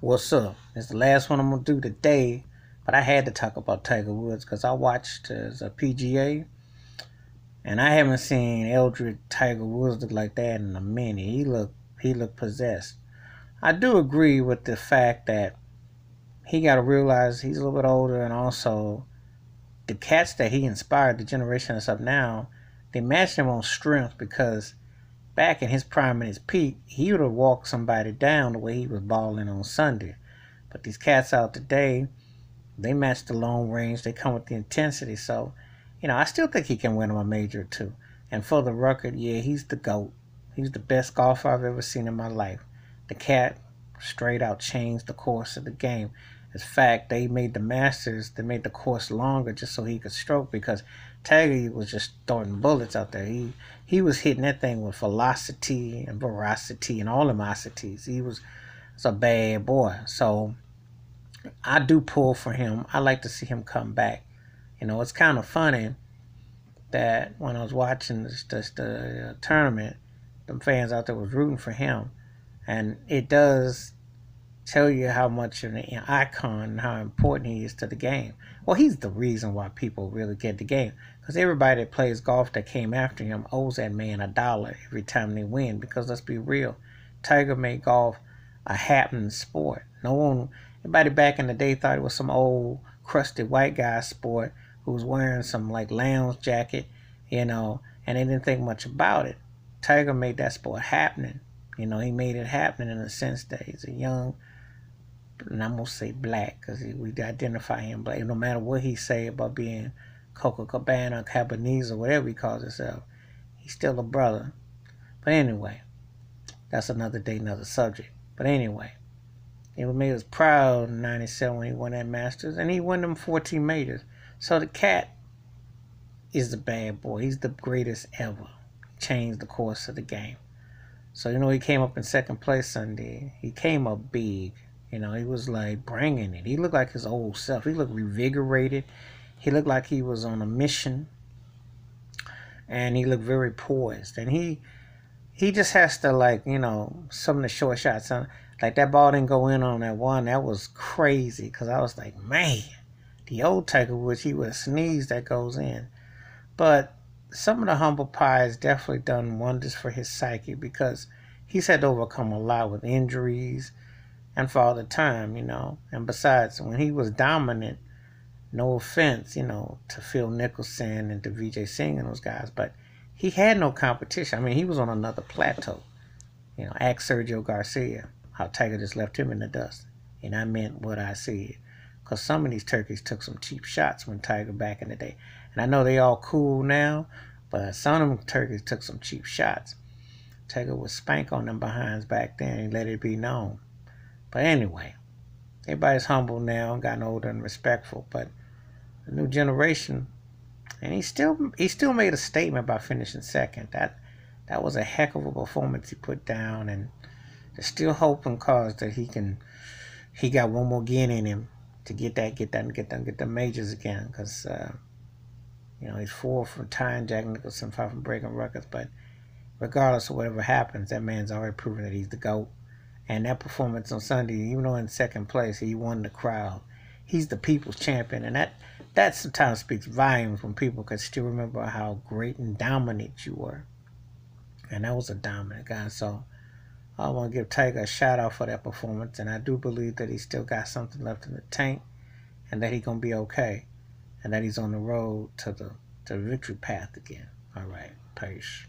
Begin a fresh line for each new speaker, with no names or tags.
What's up? It's the last one I'm gonna do today, but I had to talk about Tiger Woods because I watched a PGA, and I haven't seen Eldred Tiger Woods look like that in a minute. He looked possessed. I do agree with the fact that he got to realize he's a little bit older, and also the cats that he inspired, the generation that's up now, they matched him on strength because back in his prime and his peak, he would have walked somebody down the way he was balling on Sunday. But these cats out today, they match the long range. They come with the intensity. So, I still think he can win him a major or two. And for the record, yeah, he's the GOAT. He's the best golfer I've ever seen in my life. The cat straight out changed the course of the game. In fact, they made the Masters, they made the course longer just so he could stroke because Tiger was just throwing bullets out there. He was hitting that thing with velocity and veracity and all the niceties. He was a bad boy. So I do pull for him. I like to see him come back. It's kind of funny that when I was watching the tournament, the fans out there was rooting for him, and it does tell you how much of an icon and how important he is to the game. Well, he's the reason why people really get the game, because everybody that plays golf that came after him owes that man $1 every time they win. Because let's be real, Tiger made golf a happening sport. No one, everybody back in the day thought it was some old crusty white guy sport who was wearing some like lounge jacket, and they didn't think much about it. Tiger made that sport happening. He made it happening in the sense that he's a young, and I'm gonna say black because we identify him black. No matter what he say about being Coca Cabana, Cabanese, or whatever he calls himself, he's still a brother. But anyway, that's another day, another subject. But anyway, it made us proud in '97 when he won that Masters, and he won them 14 majors. So the cat is the bad boy. He's the greatest ever. He changed the course of the game. So he came up in second place Sunday. He came up big. He was like bringing it. He looked like his old self. He looked revigorated. He looked like he was on a mission, and he looked very poised. And he just has to some of the short shots. Like that ball didn't go in on that one. That was crazy because I was like, man, the old Tiger Woods, he would have sneezed that goes in. But some of the humble pie has definitely done wonders for his psyche because he's had to overcome a lot with injuries and Father Time, And besides, when he was dominant, no offense, to Phil Mickelson and to Vijay Singh and those guys, but he had no competition. I mean, he was on another plateau. Ask Sergio Garcia how Tiger just left him in the dust. And I meant what I said. Because some of these turkeys took some cheap shots when Tiger back in the day. And I know they all cool now, but some of them turkeys took some cheap shots. Tiger would spank on them behinds back then and let it be known. But anyway, everybody's humble now, gotten older and respectful. But the new generation, and he still made a statement by finishing second. That was a heck of a performance he put down, and there's still hope and cause that he got one more gain in him to get the majors again. Because he's 4 from tying Jack Nicholson, 5 from breaking records. But regardless of whatever happens, that man's already proven that he's the GOAT. And that performance on Sunday, even though in second place, he won the crowd. He's the people's champion, and that sometimes speaks volumes when people can still remember how great and dominant you were. And that was a dominant guy. So I want to give Tiger a shout out for that performance, and I do believe that he still got something left in the tank, and that he's gonna be okay, and that he's on the road to the victory path again. All right, peace.